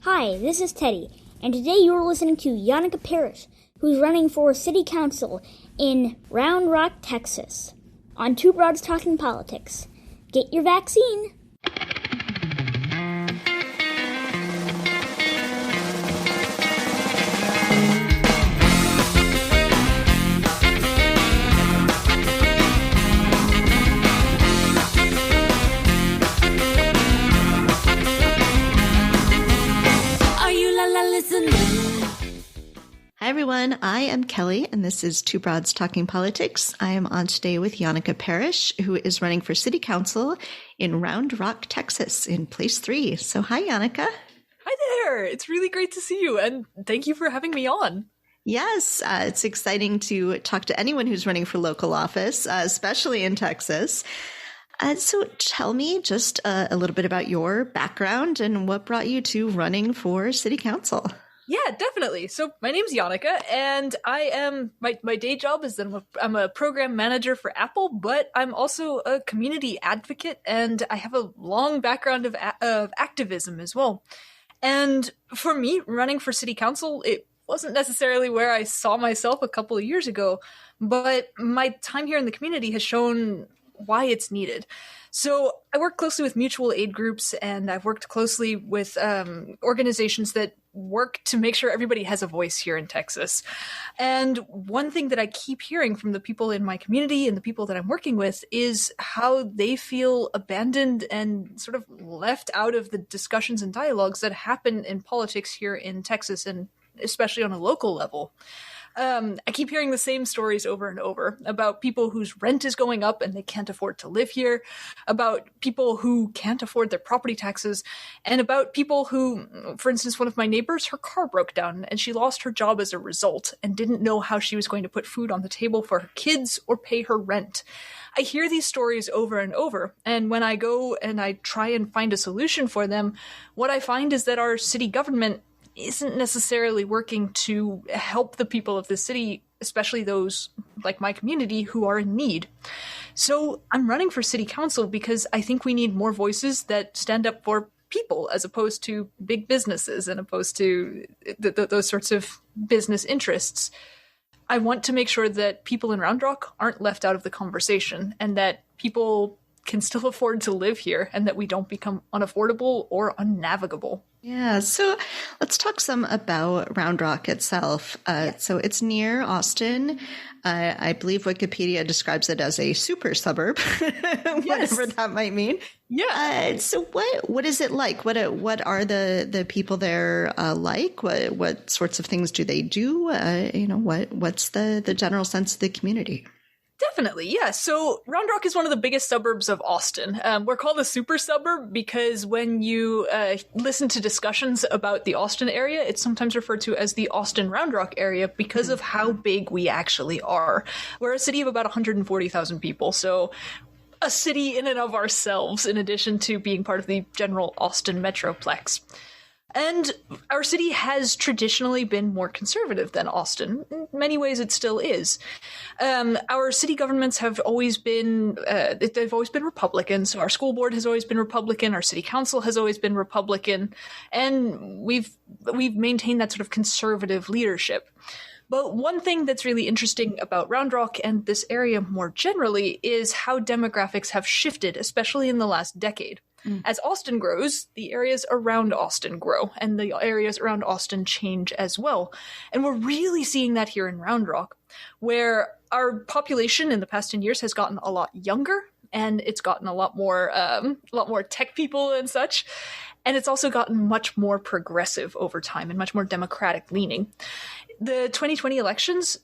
Hi, this is Teddy, and today you are listening to Janneke Parrish, who's running for City Council in Round Rock, Texas, on Two Broads Talking Politics. Get your vaccine! Hi everyone, I am Kelly and this is Two Broads Talking Politics. I am on today with Janneke Parrish, who is running for City Council in Round Rock, Texas in place 3. So hi Janneke. Hi there, it's really great to see you and thank you for having me on. Yes, it's exciting to talk to anyone who's running for local office, especially in Texas. So tell me just a little bit about your background and what brought you to running for City Council. Yeah, definitely. So my name's Janneke, and I am my day job is that I'm a program manager for Apple, but I'm also a community advocate, and I have a long background of activism as well. And for me, running for City Council, it wasn't necessarily where I saw myself a couple of years ago, but my time here in the community has shown why it's needed. So I work closely with mutual aid groups, and I've worked closely with organizations that work to make sure everybody has a voice here in Texas. And one thing that I keep hearing from the people in my community and the people that I'm working with is how they feel abandoned and sort of left out of the discussions and dialogues that happen in politics here in Texas, and especially on a local level. I keep hearing the same stories over and over about people whose rent is going up and they can't afford to live here, about people who can't afford their property taxes, and about people who, for instance, one of my neighbors, her car broke down and she lost her job as a result and didn't know how she was going to put food on the table for her kids or pay her rent. I hear these stories over and over, and when I go and I try and find a solution for them, what I find is that our city government isn't necessarily working to help the people of the city, especially those like my community who are in need. So I'm running for City Council because I think we need more voices that stand up for people as opposed to big businesses and opposed to those sorts of business interests. I want to make sure that people in Round Rock aren't left out of the conversation and that people can still afford to live here and that we don't become unaffordable or unnavigable. Yeah, so let's talk some about Round Rock itself. So it's near Austin. I believe Wikipedia describes it as a super suburb, whatever that might mean. Yeah. So what is it like? What are the people there like? What sorts of things do they do? What's the general sense of the community? Definitely, yeah. So Round Rock is one of the biggest suburbs of Austin. We're called a super suburb because when you listen to discussions about the Austin area, it's sometimes referred to as the Austin Round Rock area because of how big we actually are. We're a city of about 140,000 people, so a city in and of ourselves, in addition to being part of the general Austin Metroplex. And our city has traditionally been more conservative than Austin. In many ways, it still is. Our city governments have always been, they've always been Republican. So our school board has always been Republican. Our city council has always been Republican. And we've maintained that sort of conservative leadership. But one thing that's really interesting about Round Rock and this area more generally is how demographics have shifted, especially in the last decade. As Austin grows, the areas around Austin grow, and the areas around Austin change as well. And we're really seeing that here in Round Rock, where our population in the past 10 years has gotten a lot younger, and it's gotten a lot more tech people and such. And it's also gotten much more progressive over time and much more democratic leaning. The 2020 elections,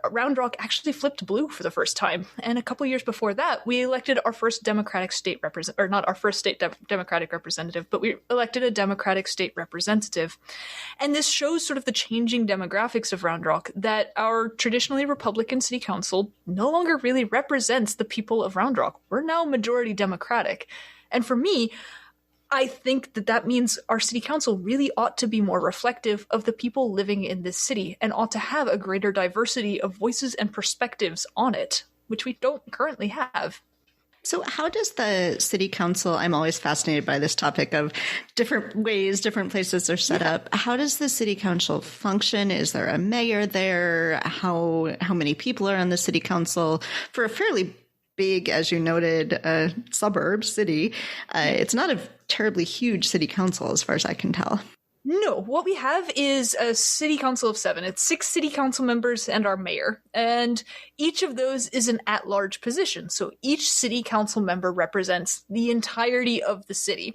Round Rock actually flipped blue for the first time. And a couple years before that, we elected our first Democratic state representative, or not our first state Democratic representative, but we elected a Democratic state representative. And this shows sort of the changing demographics of Round Rock, that our traditionally Republican city council no longer really represents the people of Round Rock. We're now majority Democratic. And for me, I think that means our city council really ought to be more reflective of the people living in this city and ought to have a greater diversity of voices and perspectives on it, which we don't currently have. So how does the city council, I'm always fascinated by this topic of different ways, different places are set up. How does the city council function? Is there a mayor there? How many people are on the city council? For a fairly big, as you noted, suburb city, it's not a terribly huge city council as far as I can tell. No, what we have is a city council of 7. It's 6 city council members and our mayor. And each of those is an at-large position. So each city council member represents the entirety of the city,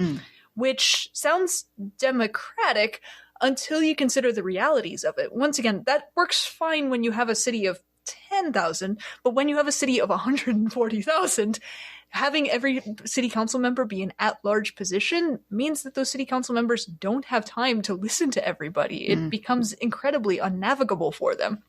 which sounds democratic until you consider the realities of it. Once again, that works fine when you have a city of 10,000, but when you have a city of 140,000, having every city council member be an at-large position means that those city council members don't have time to listen to everybody. It becomes incredibly unnavigable for them.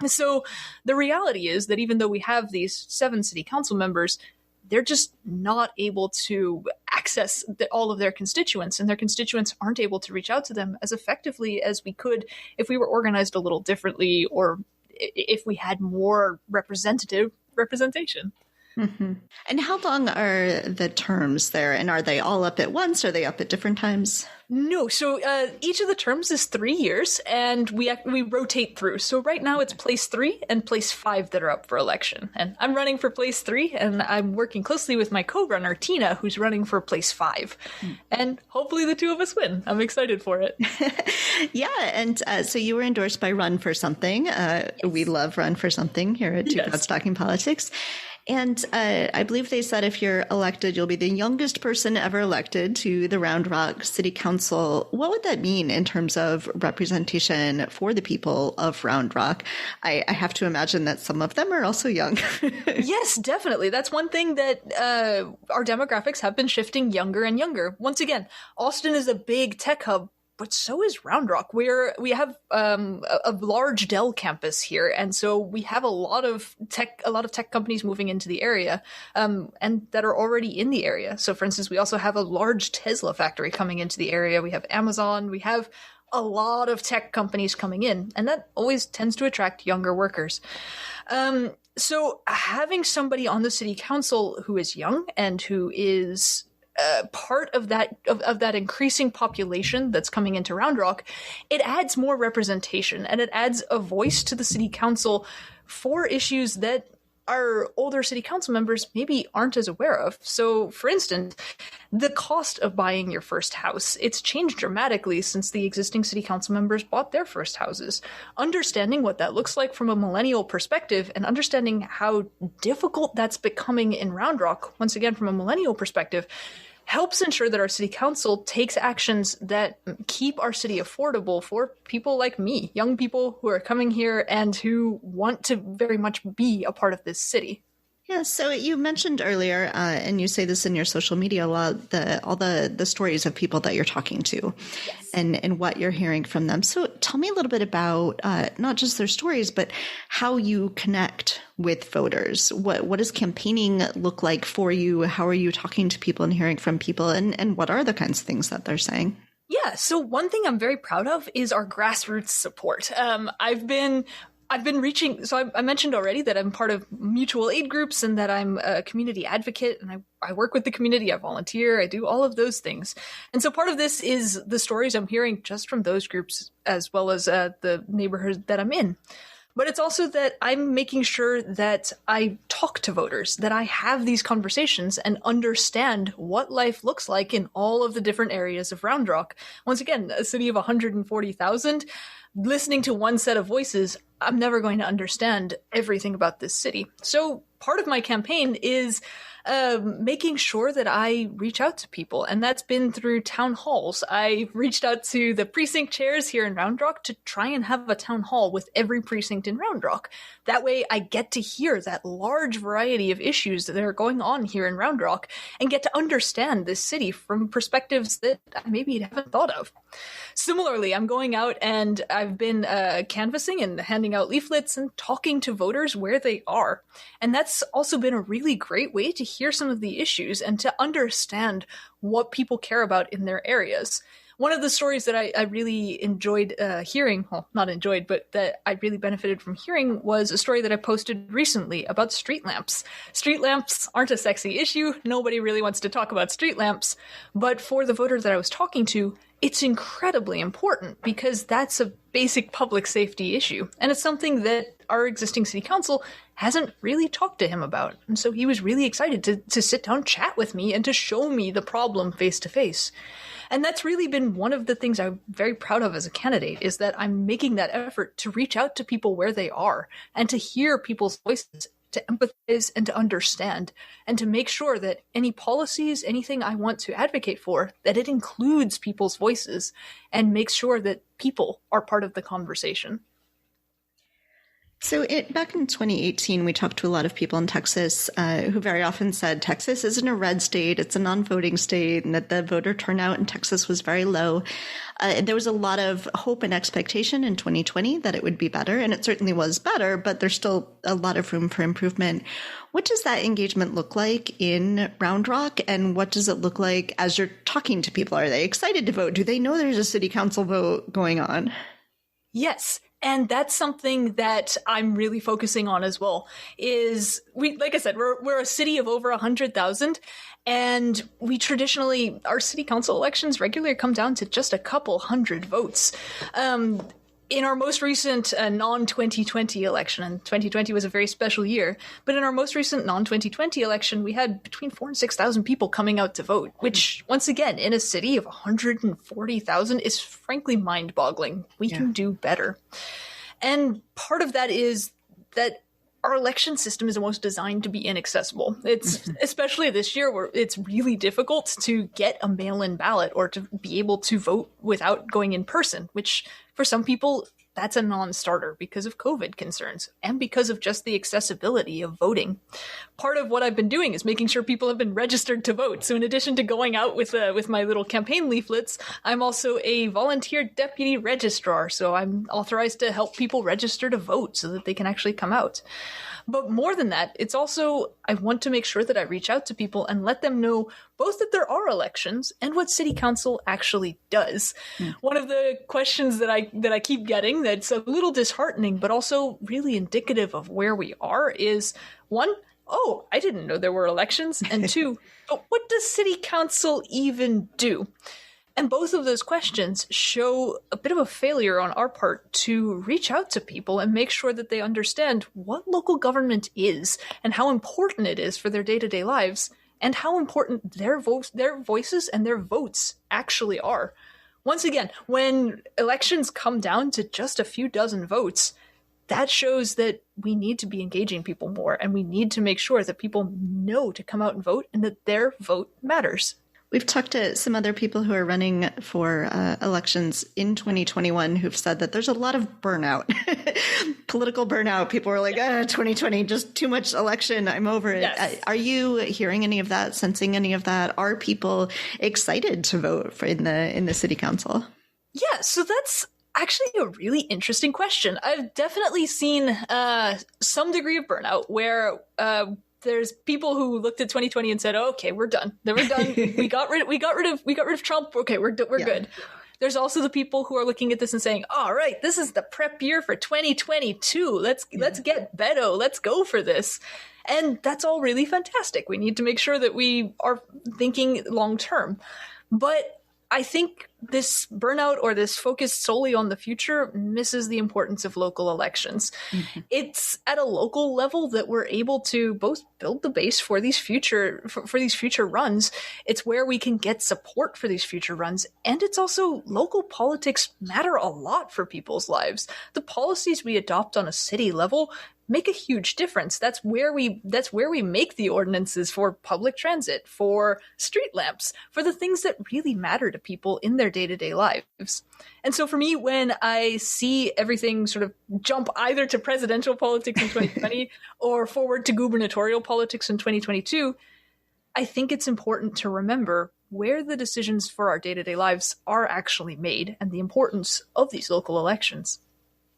So the reality is that even though we have these 7 city council members, they're just not able to access all of their constituents, and their constituents aren't able to reach out to them as effectively as we could if we were organized a little differently, or if we had more representation. Mm-hmm. And how long are the terms there? And are they all up at once? Are they up at different times? No. So each of the terms is 3 years, and we rotate through. So right now it's place 3 and place 5 that are up for election. And I'm running for place 3, and I'm working closely with my co-runner, Tina, who's running for place 5. And hopefully the two of us win. I'm excited for it. Yeah. And so you were endorsed by Run for Something. Yes. We love Run for Something here at Two Broads Talking Politics. And I believe they said if you're elected, you'll be the youngest person ever elected to the Round Rock City Council. What would that mean in terms of representation for the people of Round Rock? I have to imagine that some of them are also young. Yes, definitely. That's one thing that our demographics have been shifting younger and younger. Once again, Austin is a big tech hub, but so is Round Rock. We have a large Dell campus here, and so we have a lot of tech companies moving into the area, and that are already in the area. So, for instance, we also have a large Tesla factory coming into the area. We have Amazon. We have a lot of tech companies coming in, and that always tends to attract younger workers. So, having somebody on the city council who is young and who is part of that increasing population that's coming into Round Rock, it adds more representation, and it adds a voice to the city council for issues that our older city council members maybe aren't as aware of. So, for instance, the cost of buying your first house, it's changed dramatically since the existing city council members bought their first houses. Understanding what that looks like from a millennial perspective, and understanding how difficult that's becoming in Round Rock, once again from a millennial perspective, helps ensure that our city council takes actions that keep our city affordable for people like me, young people who are coming here and who want to very much be a part of this city. Yeah, so you mentioned earlier, and you say this in your social media a lot, all the stories of people that you're talking to, yes, and what you're hearing from them. So tell me a little bit about not just their stories, but how you connect with voters. What does campaigning look like for you? How are you talking to people and hearing from people? And what are the kinds of things that they're saying? Yeah, so one thing I'm very proud of is our grassroots support. I've been reaching, so I mentioned already that I'm part of mutual aid groups and that I'm a community advocate, and I work with the community, I volunteer, I do all of those things. And so part of this is the stories I'm hearing just from those groups as well as the neighborhood that I'm in. But it's also that I'm making sure that I talk to voters, that I have these conversations and understand what life looks like in all of the different areas of Round Rock. Once again, a city of 140,000, listening to one set of voices, I'm never going to understand everything about this city. So part of my campaign is making sure that I reach out to people, and that's been through town halls. I reached out to the precinct chairs here in Round Rock to try and have a town hall with every precinct in Round Rock. That way I get to hear that large variety of issues that are going on here in Round Rock and get to understand this city from perspectives that I maybe haven't thought of. Similarly, I'm going out and I've been canvassing and handing out leaflets and talking to voters where they are. And that's also been a really great way to hear some of the issues and to understand what people care about in their areas. one of the stories that I really enjoyed hearing, well, not enjoyed, but that I really benefited from hearing was a story that I posted recently about street lamps. Street lamps aren't a sexy issue. Nobody really wants to talk about street lamps. But for the voter that I was talking to, it's incredibly important because that's a basic public safety issue. And it's something that our existing city council hasn't really talked to him about. And so he was really excited to sit down, chat with me, and to show me the problem face to face. And that's really been one of the things I'm very proud of as a candidate, is that I'm making that effort to reach out to people where they are and to hear people's voices, to empathize and to understand, and to make sure that any policies, anything I want to advocate for, that it includes people's voices and makes sure that people are part of the conversation. So back in 2018, we talked to a lot of people in Texas who very often said Texas isn't a red state, it's a non-voting state, and that the voter turnout in Texas was very low. There was a lot of hope and expectation in 2020 that it would be better, and it certainly was better, but there's still a lot of room for improvement. What does that engagement look like in Round Rock, and what does it look like as you're talking to people? Are they excited to vote? Do they know there's a city council vote going on? Yes. And that's something that I'm really focusing on as well, is like I said, we're a city of over 100,000, and we traditionally, our city council elections regularly come down to just a couple hundred votes. In our most recent non-2020 election, and 2020 was a very special year, but in our most recent non-2020 election, we had between 4,000 and 6,000 people coming out to vote, which, once again, in a city of 140,000 is frankly mind-boggling. We can do better. And part of that is that our election system is almost designed to be inaccessible. It's especially this year where it's really difficult to get a mail-in ballot or to be able to vote without going in person, which for some people, that's a non-starter because of COVID concerns and because of just the accessibility of voting. Part of what I've been doing is making sure people have been registered to vote. So in addition to going out with my little campaign leaflets, I'm also a volunteer deputy registrar. So I'm authorized to help people register to vote so that they can actually come out. But more than that, it's also, I want to make sure that I reach out to people and let them know both that there are elections and what city council actually does. One of the questions that I keep getting that's a little disheartening, but also really indicative of where we are is, one, oh, I didn't know there were elections. And two, oh, what does city council even do? And both of those questions show a bit of a failure on our part to reach out to people and make sure that they understand what local government is and how important it is for their day-to-day lives and how important their voices and their votes actually are. Once again, when elections come down to just a few dozen votes, that shows that we need to be engaging people more, and we need to make sure that people know to come out and vote and that their vote matters. We've talked to some other people who are running for elections in 2021 who've said that there's a lot of burnout, political burnout. People are like, 2020, just too much election. I'm over it. Yes. Are you hearing any of that, sensing any of that? Are people excited to vote in the city council? Yeah, so that's actually a really interesting question. I've definitely seen some degree of burnout where there's people who looked at 2020 and said, oh, "Okay, we're done. Then we're done. we got rid of Trump. Okay, we're good." There's also the people who are looking at this and saying, "All right, this is the prep year for 2022. Let's get Beto. Let's go for this." And that's all really fantastic. We need to make sure that we are thinking long term. But I think this burnout or this focus solely on the future misses the importance of local elections. It's at a local level that we're able to both build the base for these future runs. It's where we can get support for these future runs. And it's also, local politics matter a lot for people's lives. The policies we adopt on a city level make a huge difference. That's where we make the ordinances for public transit, for street lamps, for the things that really matter to people in their day-to-day lives. And so for me, when I see everything sort of jump either to presidential politics in 2020 or forward to gubernatorial politics in 2022, I think it's important to remember where the decisions for our day-to-day lives are actually made and the importance of these local elections.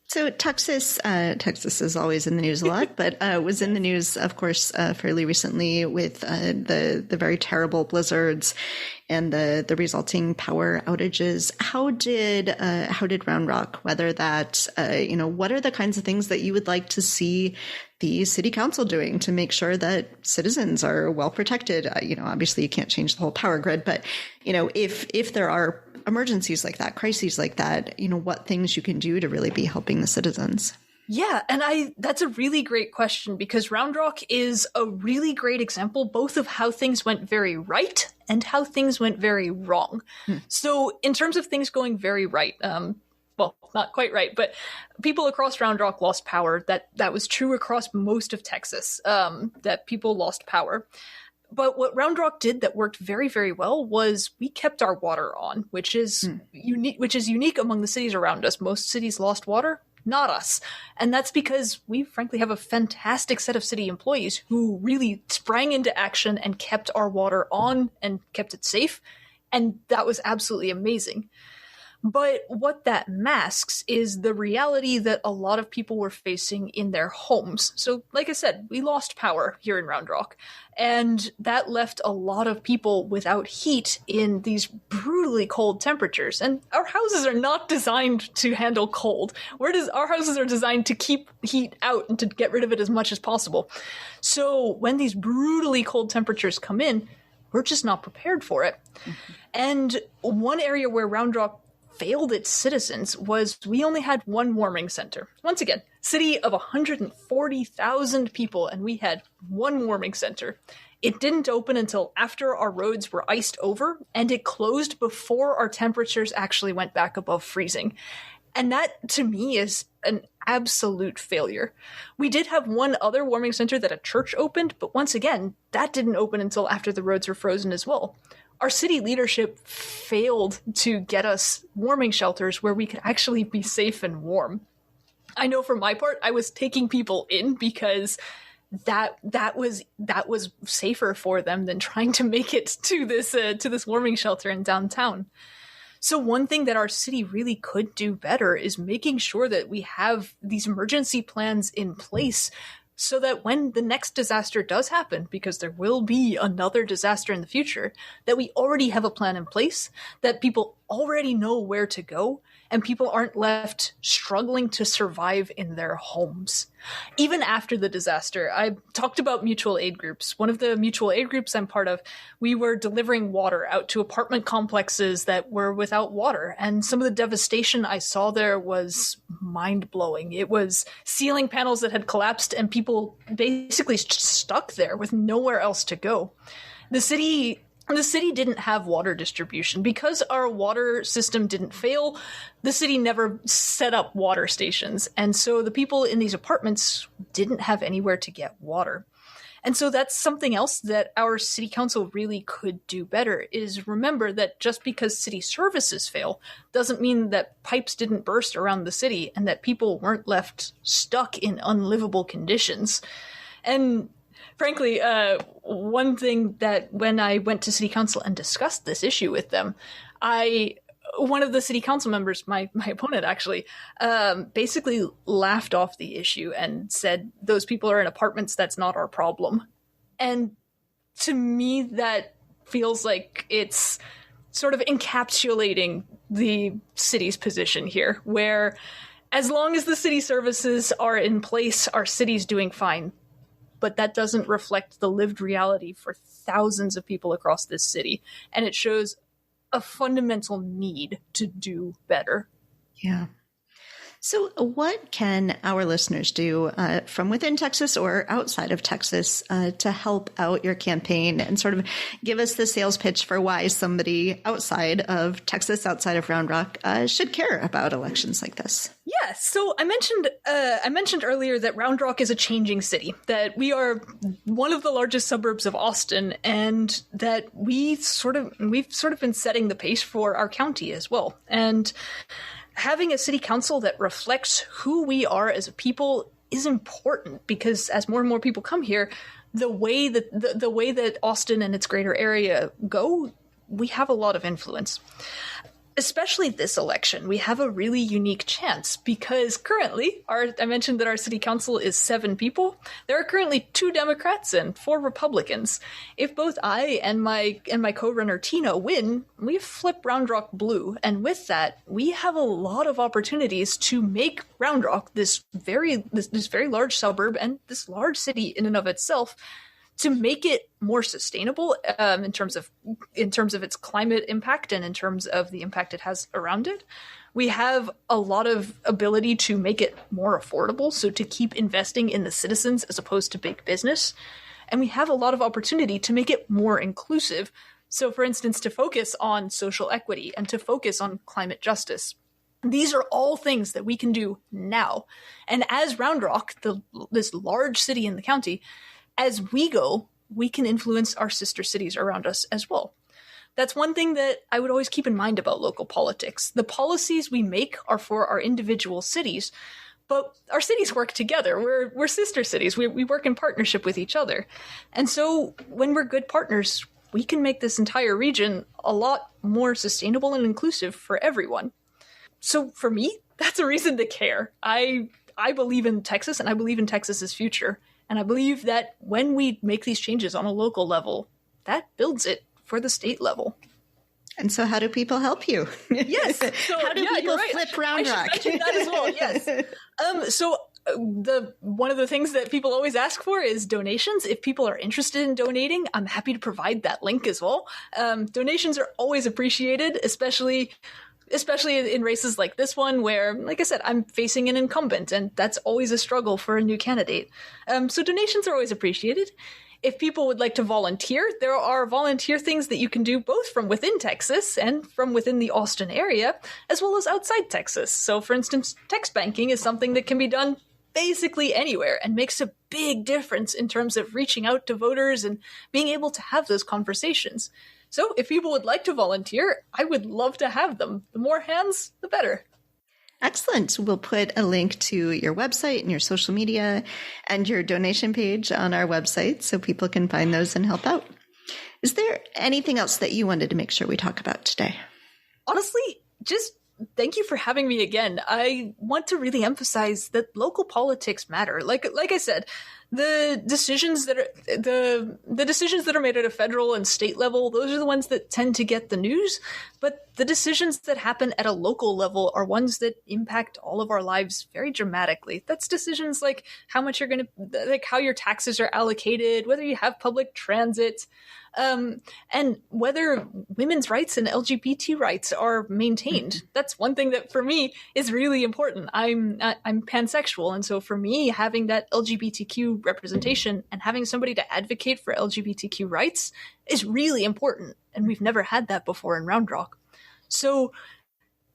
So Texas is always in the news a lot, but was in the news, of course, fairly recently with the very terrible blizzards and the resulting power outages. How did Round Rock weather that? What are the kinds of things that you would like to see the city council doing to make sure that citizens are well protected? Obviously you can't change the whole power grid, but if there are emergencies like that, crises like that, what things you can do to really be helping the citizens. Yeah, and that's a really great question, because Round Rock is a really great example both of how things went very right and how things went very wrong. So in terms of things going very right, well, not quite right, but people across Round Rock lost power. That was true across most of Texas, that people lost power. But what Round Rock did that worked very, very well was we kept our water on, which is unique among the cities around us. Most cities lost water, not us. And that's because we frankly have a fantastic set of city employees who really sprang into action and kept our water on and kept it safe. And that was absolutely amazing. But what that masks is the reality that a lot of people were facing in their homes. So, like I said, we lost power here in Round Rock, and that left a lot of people without heat in these brutally cold temperatures. And our houses are not designed to handle cold. Our houses are designed to keep heat out and to get rid of it as much as possible. So when these brutally cold temperatures come in, we're just not prepared for it. And one area where Round Rock failed its citizens was we only had one warming center. Once again, city of 140,000 people, and we had one warming center. It didn't open until after our roads were iced over, and it closed before our temperatures actually went back above freezing. And that, to me, is an absolute failure. We did have one other warming center that a church opened, but once again, that didn't open until after the roads were frozen as well. Our city leadership failed to get us warming shelters where we could actually be safe and warm. I know for my part, I was taking people in because that was safer for them than trying to make it to this warming shelter in downtown. So one thing that our city really could do better is making sure that we have these emergency plans in place so that when the next disaster does happen, because there will be another disaster in the future, that we already have a plan in place, that people already know where to go, and people aren't left struggling to survive in their homes. Even after the disaster, I talked about mutual aid groups. One of the mutual aid groups I'm part of, we were delivering water out to apartment complexes that were without water. And some of the devastation I saw there was mind-blowing. It was ceiling panels that had collapsed and people basically stuck there with nowhere else to go. The city didn't have water distribution. Because our water system didn't fail, the city never set up water stations. And so the people in these apartments didn't have anywhere to get water. And so that's something else that our city council really could do better, is remember that just because city services fail doesn't mean that pipes didn't burst around the city and that people weren't left stuck in unlivable conditions. And frankly, one thing that when I went to city council and discussed this issue with them, one of the city council members, my opponent actually, basically laughed off the issue and said, those people are in apartments, that's not our problem. And to me, that feels like it's sort of encapsulating the city's position here, where as long as the city services are in place, our city's doing fine. But that doesn't reflect the lived reality for thousands of people across this city. And it shows a fundamental need to do better. Yeah. So what can our listeners do from within Texas or outside of Texas to help out your campaign and sort of give us the sales pitch for why somebody outside of Texas, outside of Round Rock, should care about elections like this? Yeah, so I mentioned earlier that Round Rock is a changing city, that we are one of the largest suburbs of Austin, and that we've sort of been setting the pace for our county as well. And having a city council that reflects who we are as a people is important, because as more and more people come here, the way that Austin and its greater area go, we have a lot of influence. especially this election, we have a really unique chance because currently, I mentioned that our city council is 7 people. There are currently 2 Democrats and 4 Republicans. If both I and my co-runner Tina win, we flip Round Rock blue, and with that, we have a lot of opportunities to make Round Rock this very large suburb and this large city in and of itself, to make it more sustainable in terms of its climate impact and in terms of the impact it has around it. We have a lot of ability to make it more affordable, so to keep investing in the citizens as opposed to big business. And we have a lot of opportunity to make it more inclusive. So, for instance, to focus on social equity and to focus on climate justice. These are all things that we can do now. And as Round Rock, this large city in the county, as we go, we can influence our sister cities around us as well. That's one thing that I would always keep in mind about local politics. The policies we make are for our individual cities, but our cities work together. We're sister cities. We work in partnership with each other. And so when we're good partners, we can make this entire region a lot more sustainable and inclusive for everyone. So for me, that's a reason to care. I believe in Texas, and I believe in Texas's future. And I believe that when we make these changes on a local level, that builds it for the state level. And so how do people help you? Yes. So, how do people flip Round Rock? I should mention that as well, yes. So one of the things that people always ask for is donations. If people are interested in donating, I'm happy to provide that link as well. Donations are always appreciated, especially in races like this one where, like I said, I'm facing an incumbent, and that's always a struggle for a new candidate. So donations are always appreciated. If people would like to volunteer, there are volunteer things that you can do both from within Texas and from within the Austin area, as well as outside Texas. So, for instance, text banking is something that can be done basically anywhere and makes a big difference in terms of reaching out to voters and being able to have those conversations. So if people would like to volunteer, I would love to have them. The more hands, the better. Excellent. We'll put a link to your website and your social media and your donation page on our website so people can find those and help out. Is there anything else that you wanted to make sure we talk about today? Honestly, just thank you for having me again. I want to really emphasize that local politics matter. Like I said, the decisions that are made at a federal and state level, those are the ones that tend to get the news. But the decisions that happen at a local level are ones that impact all of our lives very dramatically. That's decisions like how much you're going to, like how your taxes are allocated, whether you have public transit, and whether women's rights and LGBT rights are maintained. That's one thing that for me is really important. I'm pansexual, and so for me, having that LGBTQ representation and having somebody to advocate for LGBTQ rights is really important, and we've never had that before in Round Rock. So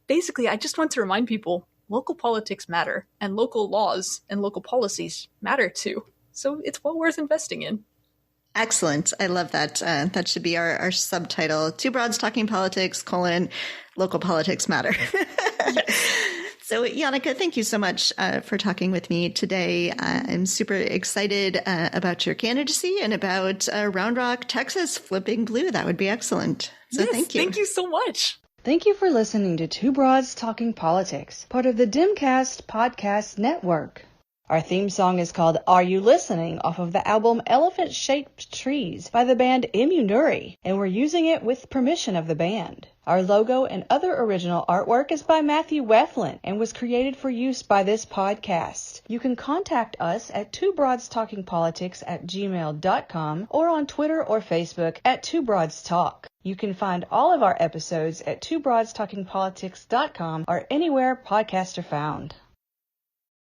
basically, I just want to remind people, local politics matter, and local laws and local policies matter too. So it's well worth investing in. Excellent. I love that. That should be our subtitle. Two Broads Talking Politics, local politics matter. So, Janneke, thank you so much for talking with me today. I'm super excited about your candidacy and about Round Rock, Texas flipping blue. That would be excellent. So yes, thank you. Thank you so much. Thank you for listening to Two Broads Talking Politics, part of the Dimcast Podcast Network. Our theme song is called Are You Listening? Off of the album Elephant Shaped Trees by the band Immunuri, and we're using it with permission of the band. Our logo and other original artwork is by Matthew Weflin and was created for use by this podcast. You can contact us at twobroadstalkingpolitics@gmail.com or on Twitter or Facebook at Two Broads Talk. You can find all of our episodes at twobroadstalkingpolitics.com or anywhere podcasts are found.